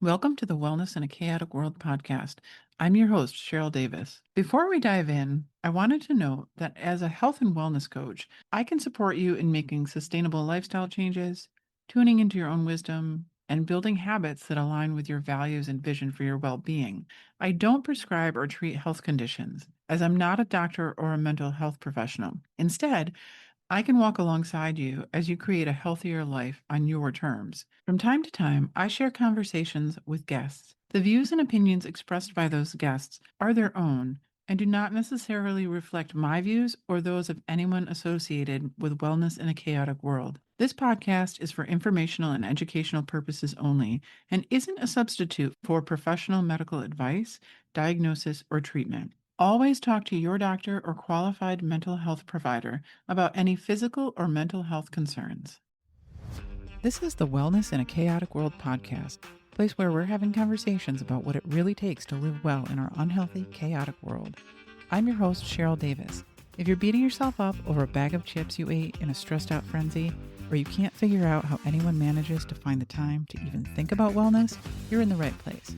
Welcome to the Wellness in a Chaotic World podcast. I'm your host, Cheryl Davis. Before we dive in, I wanted to note that as a health and wellness coach, I can support you in making sustainable lifestyle changes, tuning into your own wisdom, and building habits that align with your values and vision for your well being. I don't prescribe or treat health conditions, as I'm not a doctor or a mental health professional. Instead, I can walk alongside you as you create a healthier life on your terms. From time to time, I share conversations with guests. The views and opinions expressed by those guests are their own and do not necessarily reflect my views or those of anyone associated with wellness in a chaotic world. This podcast is for informational and educational purposes only and isn't a substitute for professional medical advice, diagnosis, or treatment. Always talk to your doctor or qualified mental health provider about any physical or mental health concerns. This is the Wellness in a Chaotic World podcast, a place where we're having conversations about what it really takes to live well in our unhealthy, chaotic world. I'm your host, Cheryl Davis. If you're beating yourself up over a bag of chips you ate in a stressed out frenzy, or you can't figure out how anyone manages to find the time to even think about wellness, you're in the right place.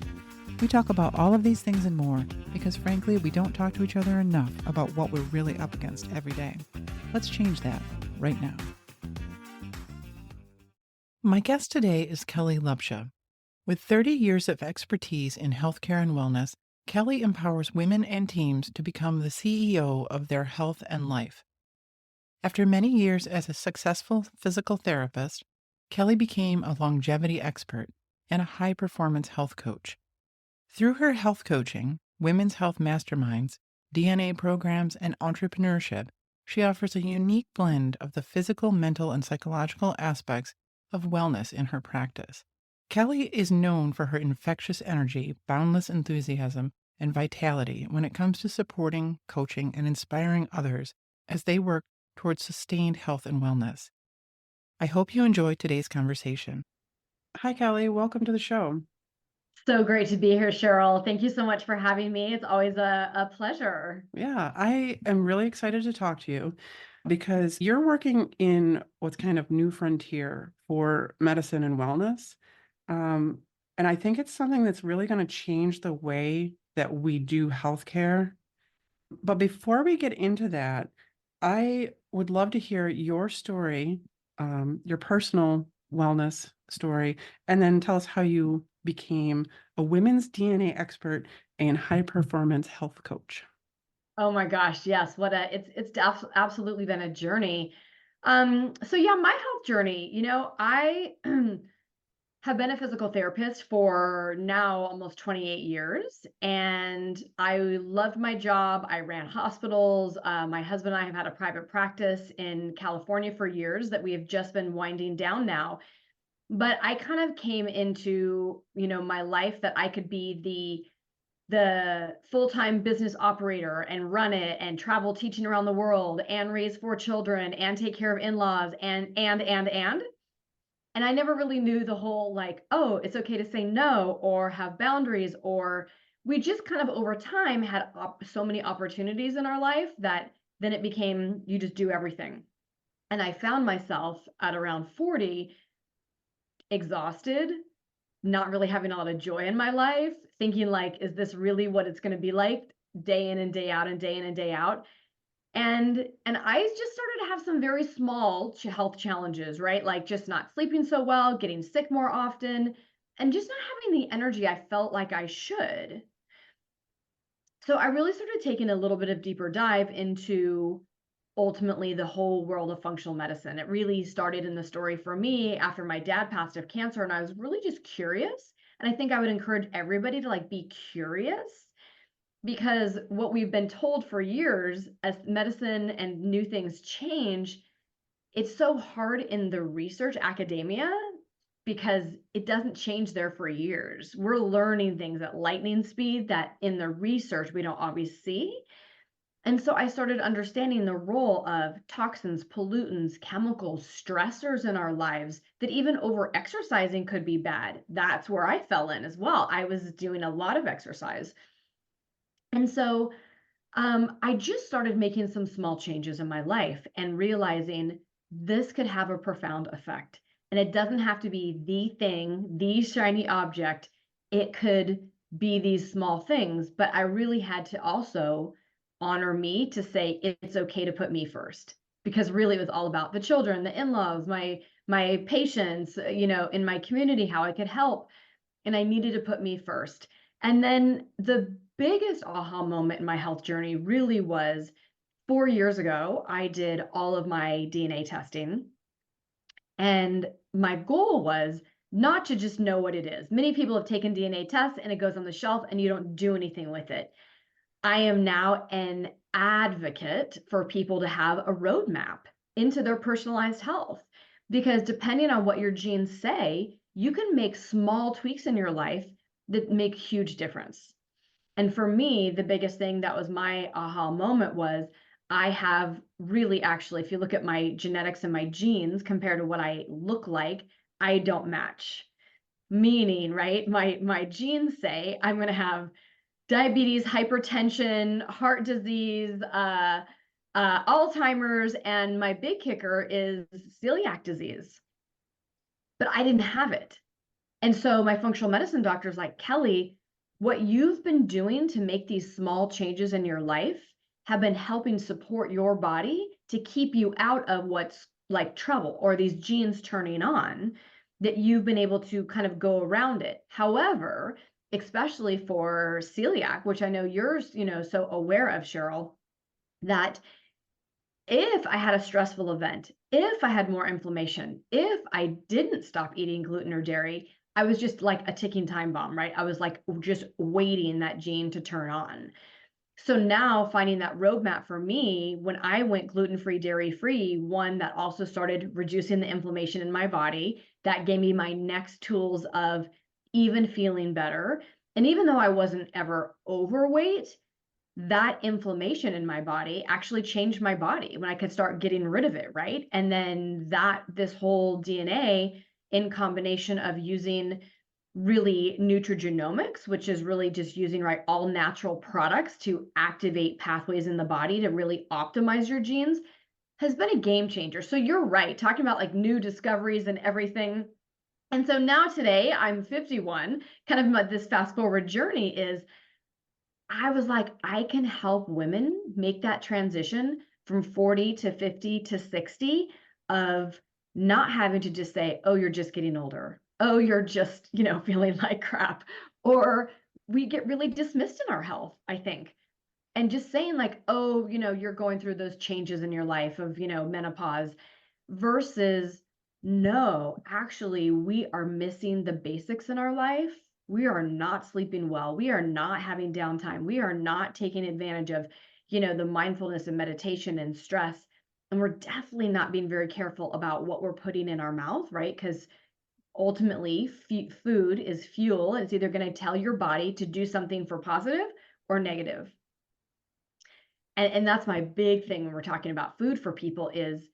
We talk about all of these things and more because, frankly, we don't talk to each other enough about what we're really up against every day. Let's change that right now. My guest today is Kellie Lupsha. With 30 years of expertise in healthcare and wellness, Kellie empowers women and teams to become the CEO of their health and life. After many years as a successful physical therapist, Kellie became a longevity expert and a high-performance health coach. Through her health coaching, women's health masterminds, DNA programs, and entrepreneurship, she offers a unique blend of the physical, mental, and psychological aspects of wellness in her practice. Kellie is known for her infectious energy, boundless enthusiasm, and vitality when it comes to supporting, coaching, and inspiring others as they work towards sustained health and wellness. I hope you enjoyed today's conversation. Hi, Kellie. Welcome to the show. So great to be here, Cheryl. Thank you so much for having me. It's always a pleasure. Yeah, I am really excited to talk to you because you're working in what's kind of new frontier for medicine and wellness. Um, and I think it's something that's really going to change the way that we do healthcare. But before we get into that, I would love to hear your story, your personal wellness story, and then tell us how you became a women's DNA expert and high performance health coach. Oh my gosh, yes. It's absolutely been a journey. So yeah, my health journey, I have been a physical therapist for now almost 28 years, and I loved my job. I ran hospitals. My husband and I have had a private practice in California for years that we have just been winding down now. But I kind of came into, my life that I could be the full-time business operator and run it and travel teaching around the world and raise 4 children and take care of in-laws and I never really knew the whole like, oh, it's okay to say no or have boundaries, or we just kind of over time had so many opportunities in our life that then it became you just do everything. And I found myself at around 40 exhausted, not really having a lot of joy in my life, thinking like, is this really what it's going to be like day in and day out and day in and day out? And I just started to have some very small health challenges, right? Like just not sleeping so well, getting sick more often, and just not having the energy I felt like I should. So I really started taking a little bit of deeper dive into ultimately the whole world of functional medicine. It really started in the story for me after my dad passed of cancer, and I was really just curious. And I think I would encourage everybody to like be curious, because what we've been told for years as medicine and new things change, it's so hard in the research academia because it doesn't change there for years. We're learning things at lightning speed that in the research we don't always see. And so I started understanding the role of toxins, pollutants, chemicals, stressors in our lives, that even over exercising could be bad. That's where I fell in as well. I was doing a lot of exercise. And so I just started making some small changes in my life and realizing this could have a profound effect. And it doesn't have to be the thing, the shiny object. it could be these small things, but I really had to also honor me to say it's okay to put me first, because really it was all about the children, the in-laws, my patients, in my community, how I could help, and I needed to put me first. And then the biggest aha moment in my health journey really was 4 years ago. I did all of my DNA testing, and my goal was not to just know what it is. Many people have taken DNA tests and it goes on the shelf and you don't do anything with it. I am now an advocate for people to have a roadmap into their personalized health, because depending on what your genes say, you can make small tweaks in your life that make huge difference. And for me, the biggest thing that was my aha moment was I have really, actually, if you look at my genetics and my genes compared to what I look like, I don't match. Meaning, right? My genes say I'm going to have diabetes, hypertension, heart disease, Alzheimer's, and my big kicker is celiac disease. But I didn't have it. And so my functional medicine doctor is like, Kellie, what you've been doing to make these small changes in your life have been helping support your body to keep you out of what's like trouble or these genes turning on, that you've been able to kind of go around it. However, especially for celiac, which I know you're, so aware of, Cheryl, that if I had a stressful event, if I had more inflammation, if I didn't stop eating gluten or dairy, I was just like a ticking time bomb, right? I was like just waiting that gene to turn on. So now finding that roadmap for me, when I went gluten-free, dairy-free, one that also started reducing the inflammation in my body, that gave me my next tools of even feeling better. And even though I wasn't ever overweight, that inflammation in my body actually changed my body when I could start getting rid of it, right? And then this whole DNA, in combination of using really nutrigenomics, which is really just using, right, all natural products to activate pathways in the body to really optimize your genes, has been a game changer. So you're right, talking about like new discoveries and everything. And so now today I'm 51, kind of this fast forward journey is, I was like, I can help women make that transition from 40 to 50 to 60, of not having to just say, oh, you're just getting older. Oh, you're just, feeling like crap. Or we get really dismissed in our health, I think. And just saying like, oh, you're going through those changes in your life of, menopause, versus no, actually, we are missing the basics in our life. We are not sleeping well. We are not having downtime. We are not taking advantage of, the mindfulness and meditation and stress. And we're definitely not being very careful about what we're putting in our mouth, right? Because ultimately, food is fuel. It's either going to tell your body to do something for positive or negative. And that's my big thing when we're talking about food for people is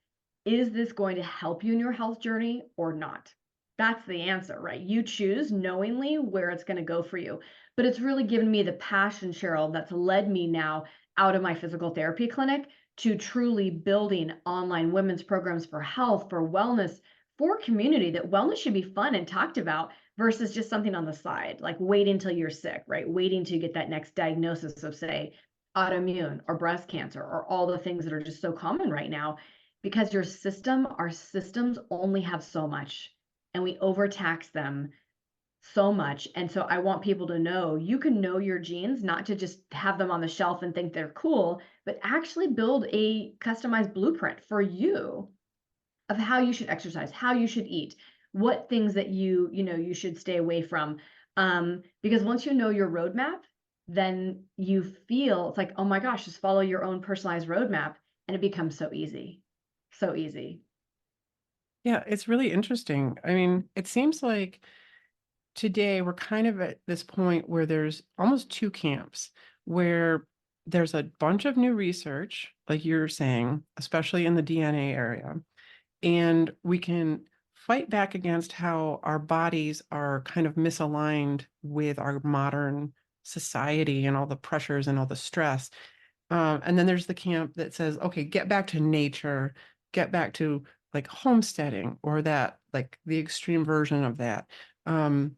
this going to help you in your health journey or not? That's the answer, right? You choose knowingly where it's going to go for you. But it's really given me the passion, Cheryl, that's led me now out of my physical therapy clinic to truly building online women's programs for health, for wellness, for community, that wellness should be fun and talked about versus just something on the side, like waiting until you're sick, right? Waiting to get that next diagnosis of, say, autoimmune or breast cancer or all the things that are just so common right now, because our systems only have so much and we overtax them so much. And so I want people to know you can know your genes, not to just have them on the shelf and think they're cool, but actually build a customized blueprint for you of how you should exercise, how you should eat, what things that you should stay away from. Because once you know your roadmap, then you feel it's like, oh my gosh, just follow your own personalized roadmap, and it becomes so easy. So easy. Yeah, it's really interesting. I mean, it seems like today we're kind of at this point where there's almost two camps, where there's a bunch of new research, like you're saying, especially in the DNA area, and we can fight back against how our bodies are kind of misaligned with our modern society and all the pressures and all the stress. And then there's the camp that says, okay, get back to nature, get back to like homesteading, or that, like the extreme version of that. Um,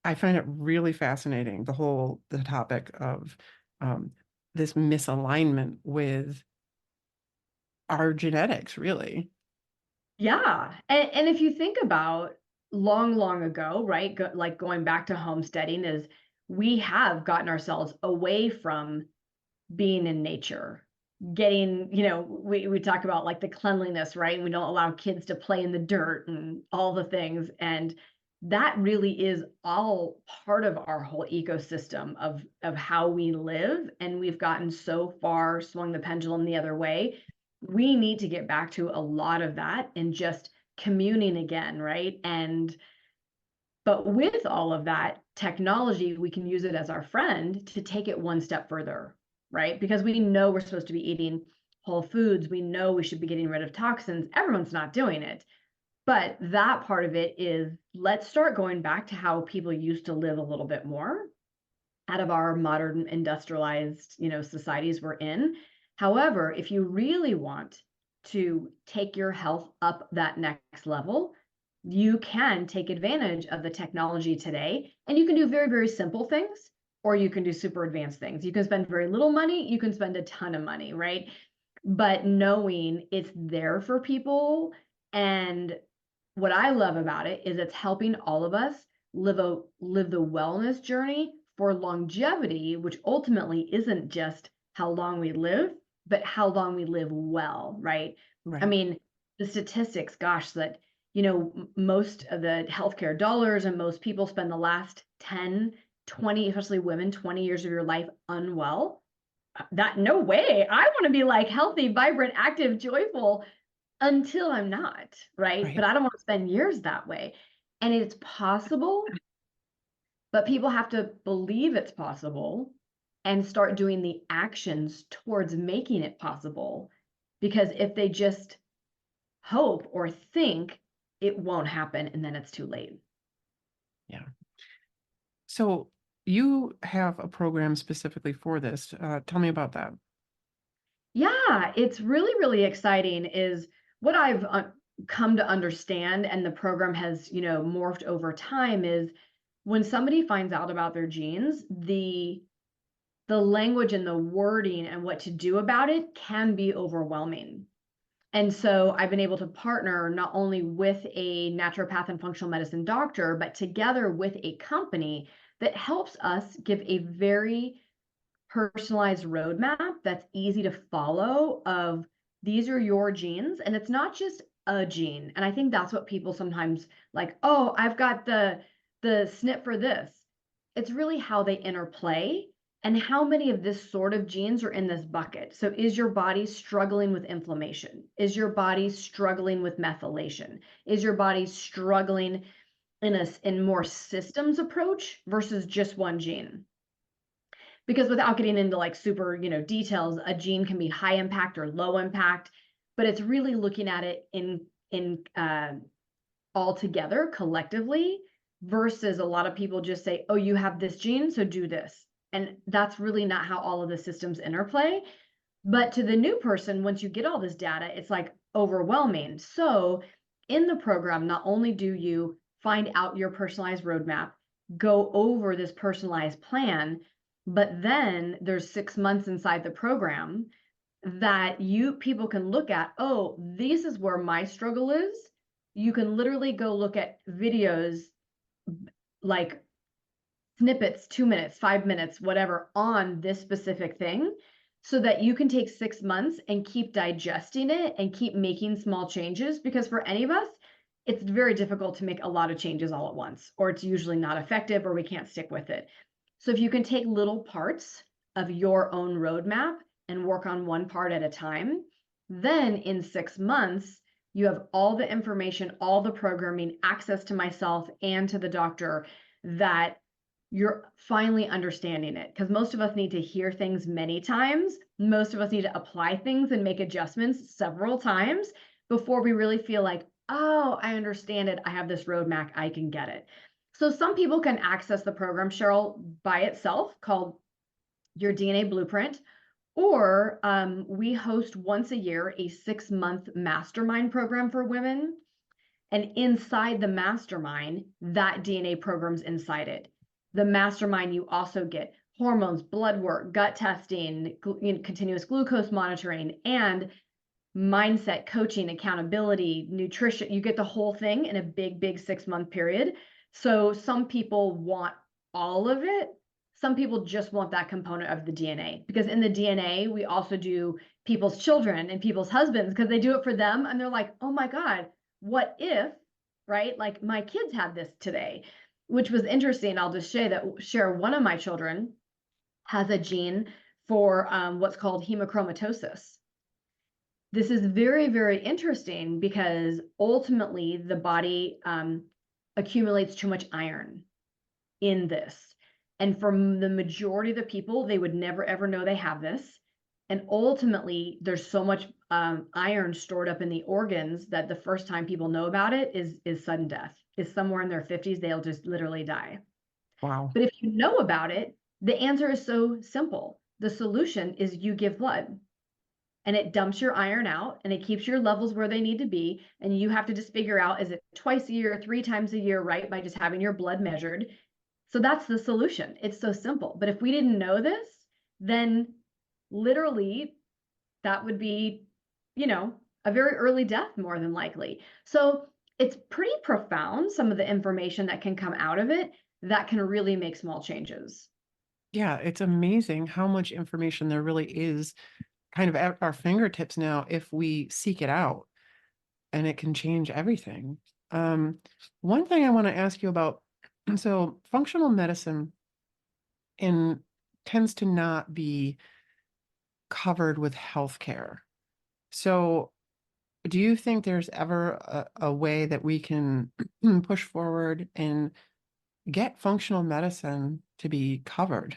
I find it really fascinating, the topic of um, this misalignment with our genetics, really. Yeah. And if you think about long, long ago, right? Like going back to homesteading is we have gotten ourselves away from being in nature, getting, we talk about like the cleanliness, right? And we don't allow kids to play in the dirt and all the things. And that really is all part of our whole ecosystem of how we live. And we've gotten so far swung the pendulum the other way. We need to get back to a lot of that and just communing again, right? But with all of that technology, we can use it as our friend to take it one step further, right? Because we know we're supposed to be eating whole foods. We know we should be getting rid of toxins. Everyone's not doing it. But that part of it is, let's start going back to how people used to live a little bit more out of our modern industrialized, societies we're in. However, if you really want to take your health up that next level, you can take advantage of the technology today, and you can do very, very simple things, or you can do super advanced things. You can spend very little money, you can spend a ton of money, right? But knowing it's there for people, and what I love about it is it's helping all of us live the wellness journey for longevity, which ultimately isn't just how long we live, but how long we live well, right? I Right. mean, the statistics, gosh, that most of the healthcare dollars and most people spend the last 10, 20, especially women, 20 years of your life unwell. That no way. I want to be like healthy, vibrant, active, joyful until I'm not, right? But Right. I don't want to spend years that way. And it's possible, but people have to believe it's possible and start doing the actions towards making it possible. Because if they just hope or think, it won't happen, and then it's too late. Yeah. So you have a program specifically for this. Tell me about that. Yeah, it's really, really exciting is what I've come to understand, and the program has, morphed over time, is when somebody finds out about their genes, the language and the wording and what to do about it can be overwhelming. And so I've been able to partner not only with a naturopath and functional medicine doctor, but together with a company that helps us give a very personalized roadmap that's easy to follow of these are your genes, and it's not just a gene. And I think that's what people sometimes like, oh, I've got the snip for this. It's really how they interplay and how many of this sort of genes are in this bucket. So is your body struggling with inflammation? Is your body struggling with methylation? Is your body struggling in more systems approach versus just one gene? Because without getting into like super, details, a gene can be high impact or low impact, but it's really looking at it in all together collectively, versus a lot of people just say, oh, you have this gene, so do this. And that's really not how all of the systems interplay. But to the new person, once you get all this data, it's like overwhelming. So in the program, not only do you find out your personalized roadmap, go over this personalized plan, but then there's 6 months inside the program that you people can look at, oh, this is where my struggle is. You can literally go look at videos, like snippets, 2 minutes, 5 minutes, whatever, on this specific thing, so that you can take 6 months and keep digesting it and keep making small changes. Because for any of us, it's very difficult to make a lot of changes all at once, or it's usually not effective, or we can't stick with it. So if you can take little parts of your own roadmap and work on one part at a time, then in 6 months, you have all the information, all the programming, access to myself and to the doctor, that you're finally understanding it. Because most of us need to hear things many times. Most of us need to apply things and make adjustments several times before we really feel like, oh, I understand it. I have this roadmap. I can get it. So some people can access the program, Cheryl, by itself, called your DNA Blueprint, or we host once a year a 6-month mastermind program for women. And inside the mastermind, that DNA program's inside it. The mastermind, you also get hormones, blood work, gut testing, continuous glucose monitoring, and mindset coaching, accountability, nutrition. You get the whole thing in a big 6-month period. So some people want all of it. Some people just want that component of the DNA, because in the DNA, we also do people's children and people's husbands, because they do it for them. And they're like, oh my God, what if, right? Like my kids had this today, which was interesting. I'll just share one of my children has a gene for what's called hemochromatosis. This is very interesting because ultimately the body accumulates too much iron in this. And for the majority of the people, they would never ever know they have this. And ultimately, there's so much iron stored up in the organs that the first time people know about it is sudden death. Is somewhere in their 50s, they'll just literally die. Wow. But if you know about it, the answer is so simple. The solution is you give blood, and it dumps your iron out and it keeps your levels where they need to be. And you have to just figure out, is it twice a year, 3 times a year, right? By just having your blood measured. So that's the solution. It's so simple. But if we didn't know this, then literally that would be, a very early death, more than likely. So it's pretty profound, some of the information that can come out of it that can really make small changes. Yeah, it's amazing how much information there really is kind of at our fingertips now if we seek it out, and it can change everything. Um, One thing I want to ask you about, so functional medicine in tends to not be covered with healthcare. So do you think there's ever a way that we can push forward and get functional medicine to be covered?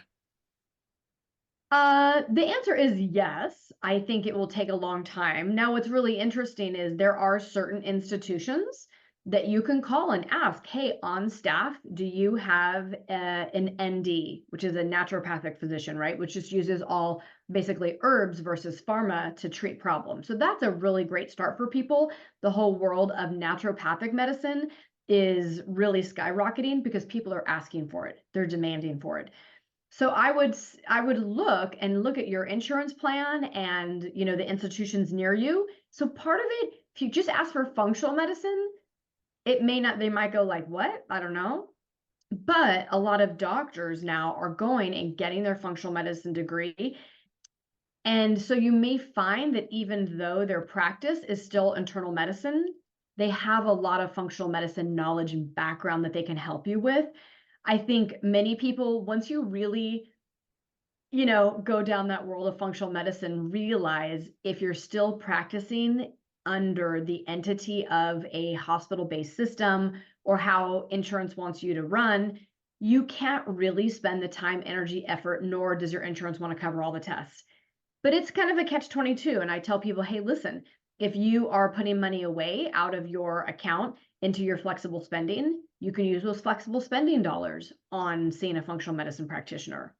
The answer is yes. I think it will take a long time. Now, what's really interesting is there are certain institutions that you can call and ask, hey, on staff, do you have an ND, which is a naturopathic physician, right? Which just uses all basically herbs versus pharma to treat problems. So that's a really great start for people. The whole world of naturopathic medicine is really skyrocketing because people are asking for it. They're demanding for it. So I would look at your insurance plan and the institutions near you. So part of it, if you just ask for functional medicine, it may not, they might go like, what? I don't know. But a lot of doctors now are going and getting their functional medicine degree. And so you may find that even though their practice is still internal medicine, they have a lot of functional medicine knowledge and background that they can help you with. I think many people, once you really go down that world of functional medicine, realize if you're still practicing under the entity of a hospital-based system or how insurance wants you to run, you can't really spend the time, energy, effort, nor does your insurance want to cover all the tests. But it's kind of a catch-22. And I tell people, hey, listen, if you are putting money away out of your account into your flexible spending, you can use those flexible spending dollars on seeing a functional medicine practitioner.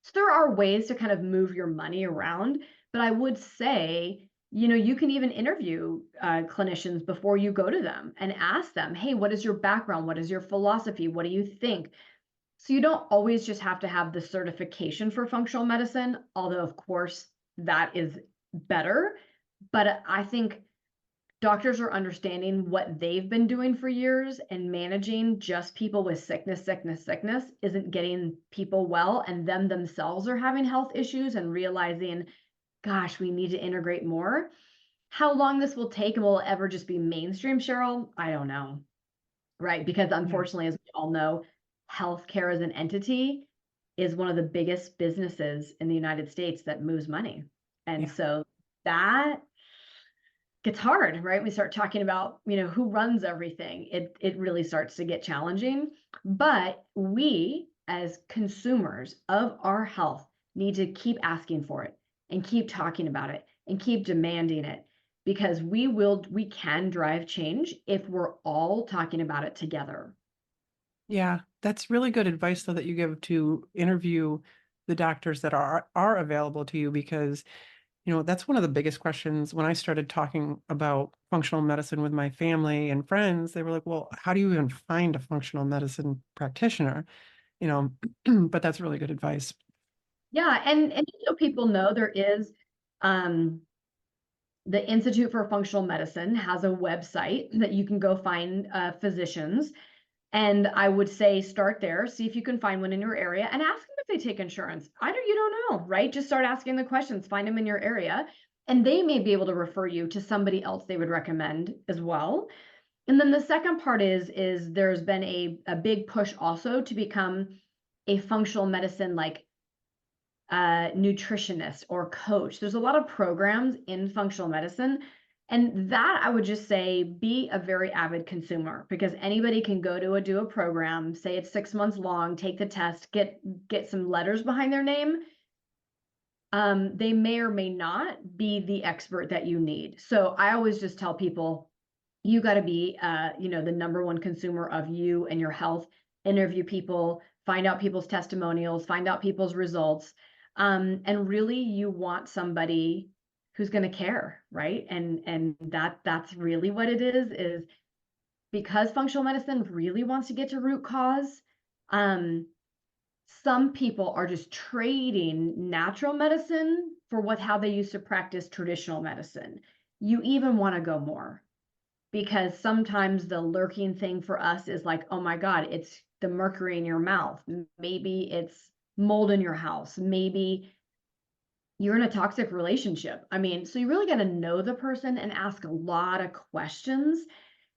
So there are ways to kind of move your money around, but I would say, you can even interview clinicians before you go to them and ask them, hey, what is your background? What is your philosophy? What do you think? So you don't always just have to have the certification for functional medicine, although of course that is better. But I think doctors are understanding what they've been doing for years, and managing just people with sickness isn't getting people well, and them themselves are having health issues and realizing, gosh, we need to integrate more. How long this will take and will it ever just be mainstream, Cheryl? I don't know. Right? Because Yeah. unfortunately, as we all know, healthcare as an entity is one of the biggest businesses in the United States that moves money. And Yeah. so that gets hard, right? We start talking about, who runs everything. It really starts to get challenging. But we, as consumers of our health, need to keep asking for it and keep talking about it and keep demanding it, because we can drive change if we're all talking about it together. Yeah, that's really good advice though that you give to interview the doctors that are available to you, because that's one of the biggest questions when I started talking about functional medicine with my family and friends. They were like, "Well, how do you even find a functional medicine practitioner?" you know, but that's really good advice. Yeah, and people know there is um the Institute for Functional Medicine has a website that you can go find physicians. And I would say start there, see if you can find one in your area and ask them if they take insurance. You don't know, right? Just start asking the questions, find them in your area, and they may be able to refer you to somebody else they would recommend as well. And then the second part is there's been a big push also to become a functional medicine like nutritionist or coach. There's a lot of programs in functional medicine. And that I would just say be a very avid consumer, because anybody can go to do a program, say it's 6 months long, take the test, get some letters behind their name. They may or may not be the expert that you need. So I always just tell people, you got to be the number one consumer of you and your health. Interview people, find out people's testimonials, find out people's results. And really you want somebody who's going to care, right? And that's really what it is because functional medicine really wants to get to root cause. Some people are just trading natural medicine for how they used to practice traditional medicine. You even want to go more, because sometimes the lurking thing for us is like, oh my God, it's the mercury in your mouth. Maybe it's mold in your house. Maybe you're in a toxic relationship. I mean, so you really got to know the person and ask a lot of questions.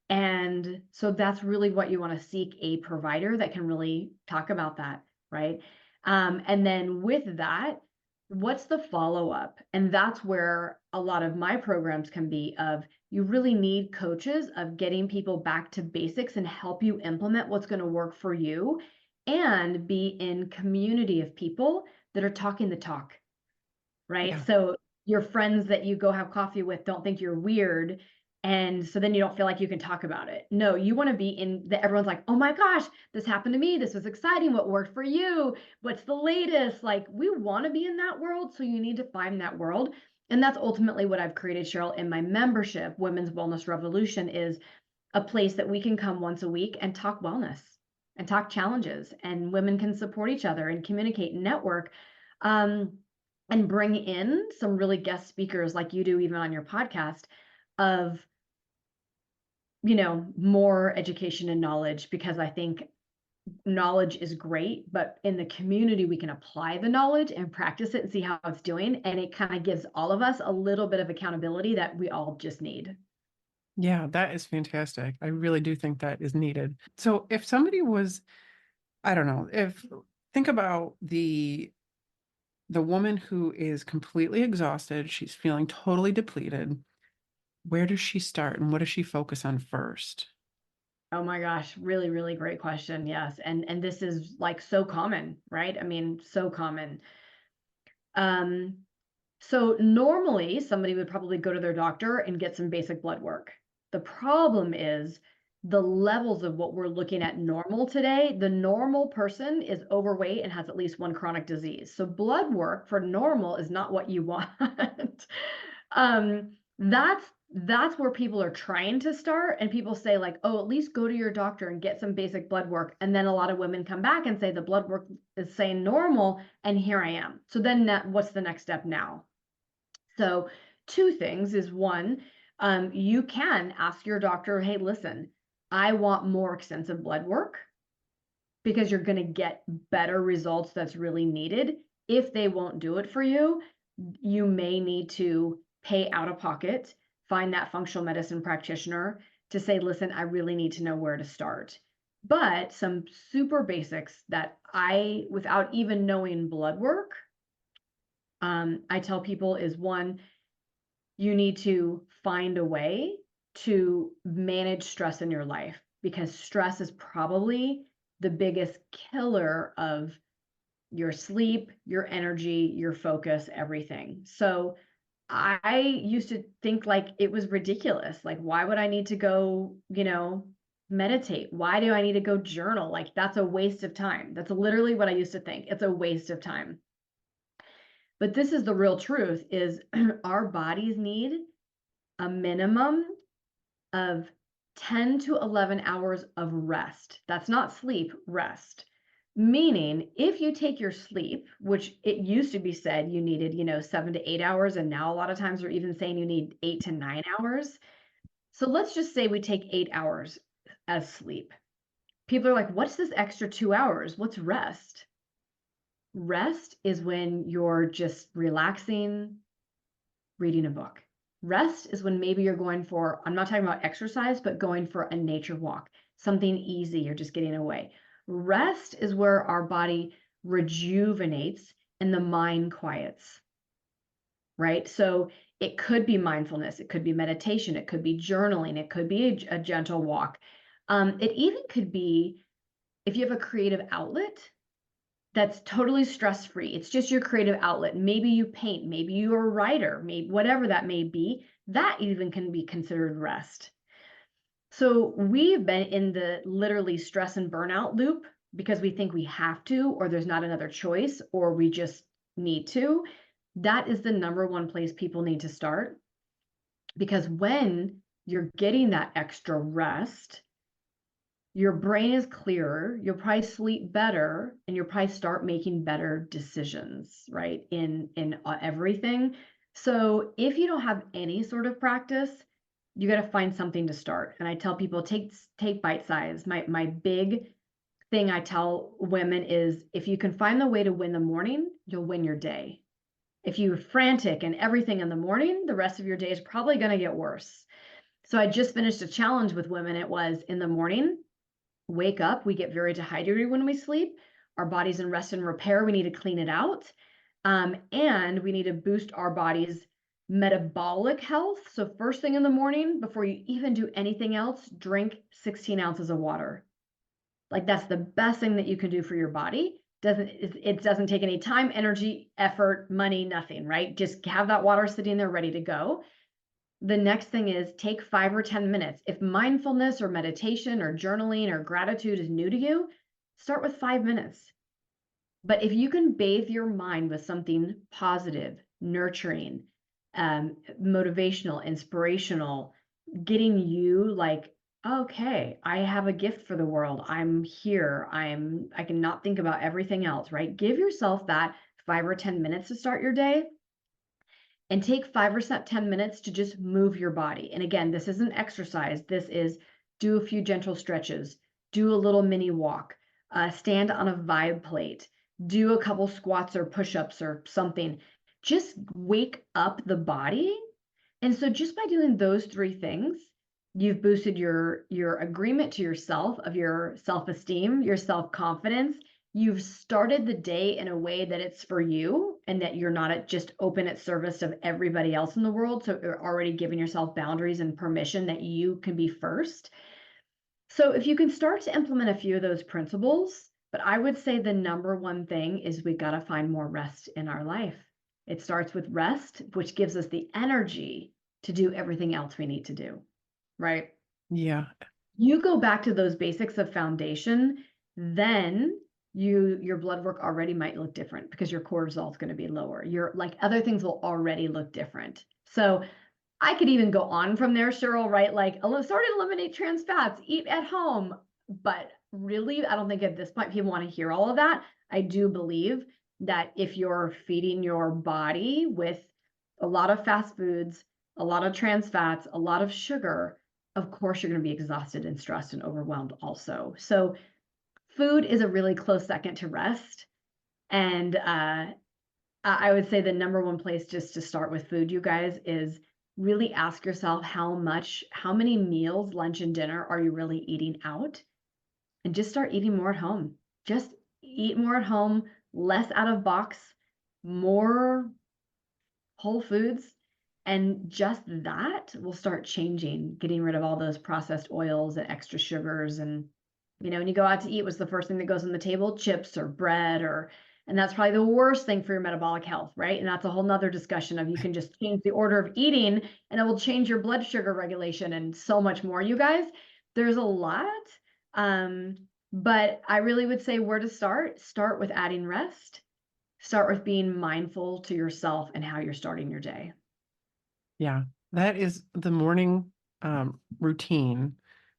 And so that's really what you want to seek, a provider that can really talk about that, right? And then with that, what's the follow-up? And that's where a lot of my programs can be of, you really need coaches of getting people back to basics and help you implement what's going to work for you, and be in community of people that are talking the talk, right? Yeah. So your friends that you go have coffee with don't think you're weird. And so then you don't feel like you can talk about it. No, you want to be in that everyone's like, oh my gosh, this happened to me. This was exciting. What worked for you? What's the latest? Like, we want to be in that world. So you need to find that world. And that's ultimately what I've created, Cheryl, in my membership, Women's Wellness Revolution, is a place that we can come once a week and talk wellness and talk challenges, and women can support each other and communicate and network. Um, and bring in some really guest speakers like you do even on your podcast, of more education and knowledge, because I think knowledge is great, but in the community we can apply the knowledge and practice it and see how it's doing, and it kind of gives all of us a little bit of accountability that we all just need. Yeah, that is fantastic. I really do think that is needed. So if somebody was, I don't know, think about the woman who is completely exhausted, she's feeling totally depleted. Where does she start and what does she focus on first? Oh my gosh, really, really great question. Yes. And this is like so common, right? I mean, so common. Um, So normally somebody would probably go to their doctor and get some basic blood work. The problem is the levels of what we're looking at normal today. The normal person is overweight and has at least one chronic disease. So blood work for normal is not what you want. um, that's where people are trying to start, and people say like, oh, at least go to your doctor and get some basic blood work. And then a lot of women come back and say the blood work is saying normal, and here I am. So then what's the next step now? So two things is, one, you can ask your doctor, hey, listen, I want more extensive blood work, because you're going to get better results that's really needed. If they won't do it for you, you may need to pay out of pocket, find that functional medicine practitioner to say, listen, I really need to know where to start. But some super basics that without even knowing blood work, I tell people is, one, you need to find a way to manage stress in your life, because stress is probably the biggest killer of your sleep, your energy, your focus, everything. So I used to think like it was ridiculous. Like, why would I need to go, meditate? Why do I need to go journal? Like, that's a waste of time. That's literally what I used to think. It's a waste of time. But this is the real truth, is our bodies need a minimum of 10 to 11 hours of rest. That's not sleep, rest. Meaning, if you take your sleep, which it used to be said you needed, 7 to 8 hours, and now a lot of times they're even saying you need 8 to 9 hours. So let's just say we take 8 hours as sleep. People are like, what's this extra 2 hours? What's rest? Rest is when you're just relaxing, reading a book. Rest is when maybe you're going for, I'm not talking about exercise, but going for a nature walk, something easy, you're just getting away. Rest is where our body rejuvenates and the mind quiets, right? So it could be mindfulness, it could be meditation, it could be journaling, it could be a gentle walk. It even could be if you have a creative outlet that's totally stress-free. It's just your creative outlet. Maybe you paint, maybe you're a writer, maybe whatever that may be, that even can be considered rest. So we've been in the literally stress and burnout loop because we think we have to, or there's not another choice, or we just need to. That is the number one place people need to start. Because when you're getting that extra rest, your brain is clearer, you'll probably sleep better, and you'll probably start making better decisions, right? In everything. So if you don't have any sort of practice, you got to find something to start. And I tell people, take bite size. My big thing I tell women is, if you can find the way to win the morning, you'll win your day. If you're frantic and everything in the morning, the rest of your day is probably going to get worse. So I just finished a challenge with women. It was in the morning, wake up, we get very dehydrated when we sleep. Our body's in rest and repair. We need to clean it out. And we need to boost our body's metabolic health. So first thing in the morning, before you even do anything else, drink 16 ounces of water. Like, that's the best thing that you can do for your body. It doesn't take any time, energy, effort, money, nothing, right? Just have that water sitting there ready to go. The next thing is take 5 or 10 minutes. If mindfulness or meditation or journaling or gratitude is new to you, start with 5 minutes. But if you can bathe your mind with something positive, nurturing, motivational, inspirational, getting you like, okay, I have a gift for the world. I'm here. I cannot think about everything else, right? Give yourself that 5 or 10 minutes to start your day. And take 5 or 10 minutes to just move your body. And again, this isn't exercise. This is do a few gentle stretches, do a little mini walk, stand on a vibe plate, do a couple squats or push-ups or something. Just wake up the body. And so just by doing those 3 things, you've boosted your agreement to yourself, of your self-esteem, your self-confidence. You've started the day in a way that it's for you, and that you're not just open at service of everybody else in the world. So you're already giving yourself boundaries and permission that you can be first. So if you can start to implement a few of those principles, but I would say the number one thing is we got to find more rest in our life. It starts with rest, which gives us the energy to do everything else we need to do, right? Yeah. You go back to those basics of foundation, then your blood work already might look different because your cortisol is going to be lower. Your like other things will already look different. So I could even go on from there, Cheryl, right? Like, start to eliminate trans fats, eat at home. But really, I don't think at this point people want to hear all of that. I do believe that if you're feeding your body with a lot of fast foods, a lot of trans fats, a lot of sugar, of course you're going to be exhausted and stressed and overwhelmed also. So food is a really close second to rest. And I would say the number one place just to start with food, you guys, is really ask yourself how many meals, lunch and dinner, are you really eating out? And just start eating more at home. Just eat more at home, less out of box, more whole foods. And just that will start changing, getting rid of all those processed oils and extra sugars. And, when you go out to eat, what's the first thing that goes on the table? Chips or bread, and that's probably the worst thing for your metabolic health, right? And that's a whole nother discussion of, you can just change the order of eating and it will change your blood sugar regulation and so much more, you guys. There's a lot. But I really would say where to start. Start with adding rest. Start with being mindful to yourself and how you're starting your day. Yeah, that is the morning routine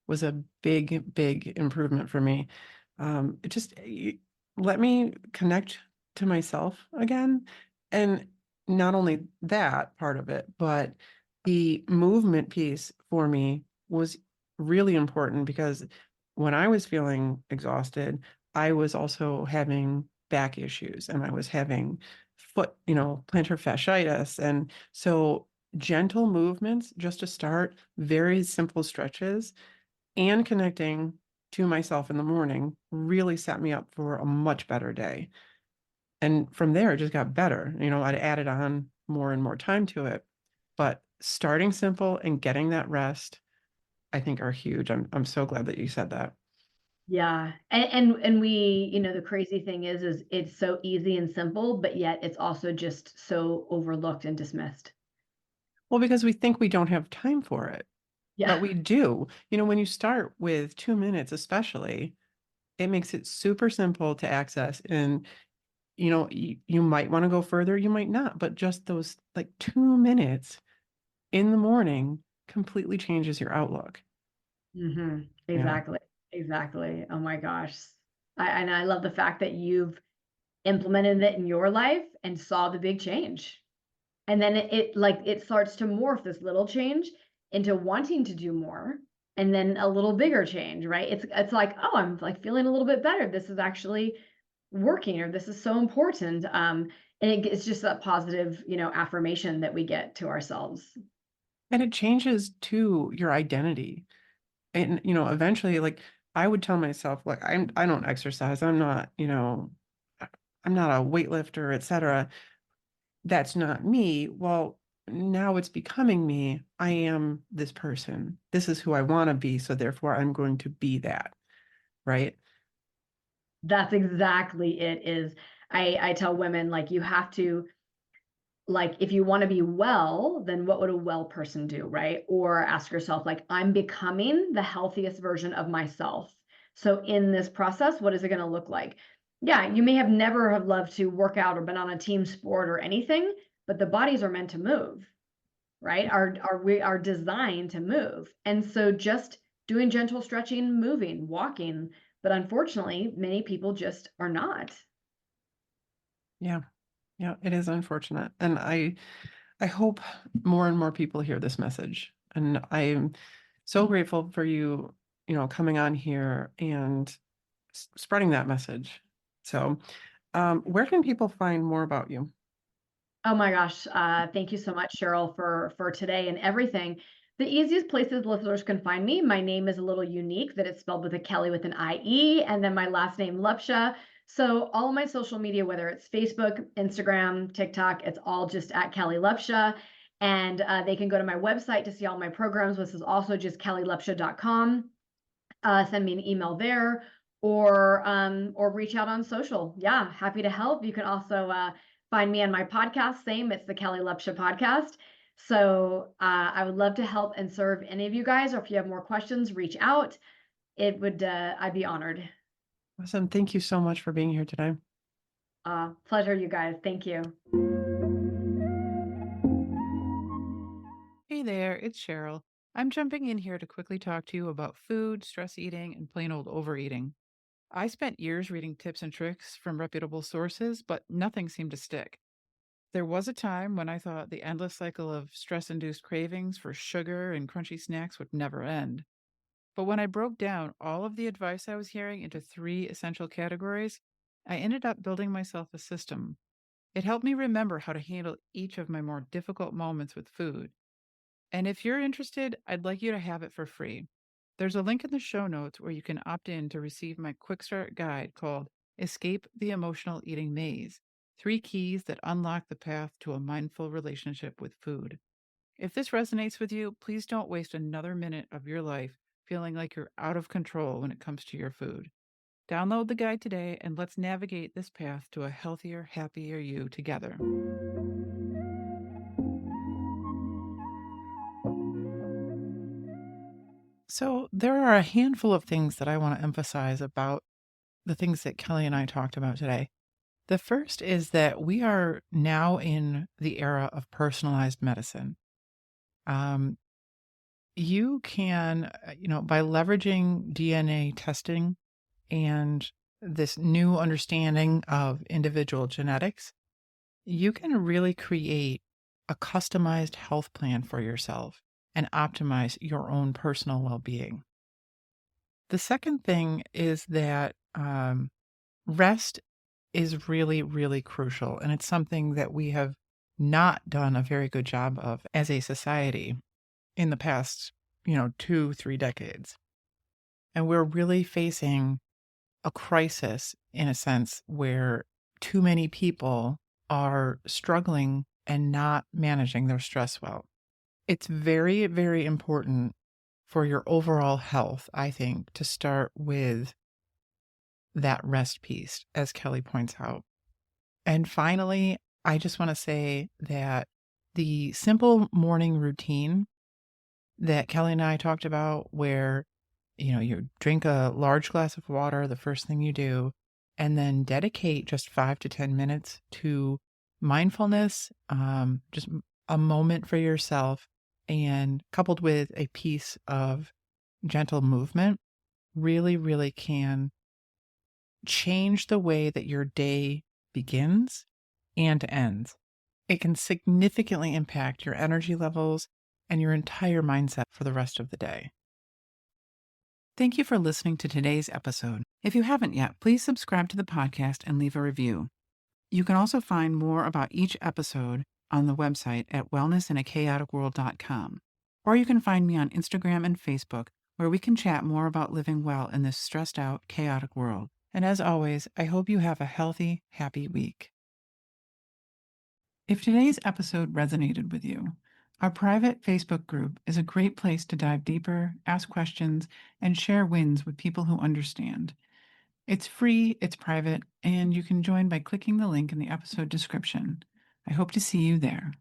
was a big improvement for me. It just let me connect to myself again. And not only that part of it, but the movement piece for me was really important because when I was feeling exhausted, I was also having back issues and I was having foot, plantar fasciitis. And so gentle movements just to start, very simple stretches and connecting to myself in the morning really set me up for a much better day. And from there, it just got better. I'd added on more and more time to it. But starting simple and getting that rest, I think are huge. I'm so glad that you said that. Yeah. And we, the crazy thing is it's so easy and simple, but yet it's also just so overlooked and dismissed. Well, because we think we don't have time for it, but Yeah. we do. When you start with 2 minutes, especially, it makes it super simple to access. And you might want to go further, you might not, but just those like 2 minutes in the morning completely changes your outlook. Yeah. Exactly. Exactly. Oh my gosh. And I love the fact that you've implemented it in your life and saw the big change. And then it starts to morph this little change into wanting to do more and then a little bigger change, right? It's like, oh, I'm like feeling a little bit better. This is actually working, or this is so important. And it's just that positive, affirmation that we get to ourselves. And it changes to your identity. And eventually, like, I would tell myself, like, I don't exercise, I'm not a weightlifter, etc. That's not me. Well, now it's becoming me. I am this person. This is who I want to be, so therefore I'm going to be that, right? That's exactly it is. I tell women, like, you have to, like, if you want to be well, then what would a well person do, right? Or ask yourself, like, I'm becoming the healthiest version of myself. So in this process, what is it going to look like? Yeah, you may have never have loved to work out or been on a team sport or anything, but the bodies are meant to move, right? We are designed to move. And so just doing gentle stretching, moving, walking, but unfortunately, many people just are not. Yeah. Yeah, it is unfortunate. And I hope more and more people hear this message. And I'm so grateful for you, coming on here and spreading that message. So, where can people find more about you? Oh my gosh. Thank you so much, Cheryl, for today and everything. The easiest places listeners can find me, my name is a little unique that it's spelled with a Kelly with an IE, and then my last name, Lupsha. So all my social media, whether it's Facebook, Instagram, TikTok, it's all just at Kellie Lupsha. And they can go to my website to see all my programs, which is also just kellielupsha.com. Send me an email there, or reach out on social. Yeah, happy to help. You can also find me on my podcast. Same, it's the Kellie Lupsha podcast. So I would love to help and serve any of you guys. Or if you have more questions, reach out. It would I'd be honored. Awesome. Thank you so much for being here today. Pleasure, you guys. Thank you. Hey there, it's Cheryl. I'm jumping in here to quickly talk to you about food, stress eating, and plain old overeating. I spent years reading tips and tricks from reputable sources, but nothing seemed to stick. There was a time when I thought the endless cycle of stress induced cravings for sugar and crunchy snacks would never end. But when I broke down all of the advice I was hearing into three essential categories, I ended up building myself a system. It helped me remember how to handle each of my more difficult moments with food. And if you're interested, I'd like you to have it for free. There's a link in the show notes where you can opt in to receive my quick start guide called Escape the Emotional Eating Maze: Three Keys That Unlock the Path to a Mindful Relationship with Food. If this resonates with you, please don't waste another minute of your life feeling like you're out of control when it comes to your food. Download the guide today and let's navigate this path to a healthier, happier you together. So, there are a handful of things that I want to emphasize about the things that Kelly and I talked about today. The first is that we are now in the era of personalized medicine. Um, you can, by leveraging DNA testing and this new understanding of individual genetics, you can really create a customized health plan for yourself and optimize your own personal well being. The second thing is that rest is really, really crucial. And it's something that we have not done a very good job of as a society in the past, 2, 3 decades. And we're really facing a crisis in a sense where too many people are struggling and not managing their stress well. It's very, very important for your overall health, I think, to start with that rest piece, as Kelly points out. And finally, I just want to say that the simple morning routine that Kelly and I talked about, where, you drink a large glass of water the first thing you do, and then dedicate just 5 to 10 minutes to mindfulness, just a moment for yourself, and coupled with a piece of gentle movement, really, really can change the way that your day begins and ends. It can significantly impact your energy levels and your entire mindset for the rest of the day. Thank you for listening to today's episode. If you haven't yet, please subscribe to the podcast and leave a review. You can also find more about each episode on the website at wellnessinachaoticworld.com. Or you can find me on Instagram and Facebook, where we can chat more about living well in this stressed out, chaotic world. And as always, I hope you have a healthy, happy week. If today's episode resonated with you, our private Facebook group is a great place to dive deeper, ask questions, and share wins with people who understand. It's free, it's private, and you can join by clicking the link in the episode description. I hope to see you there.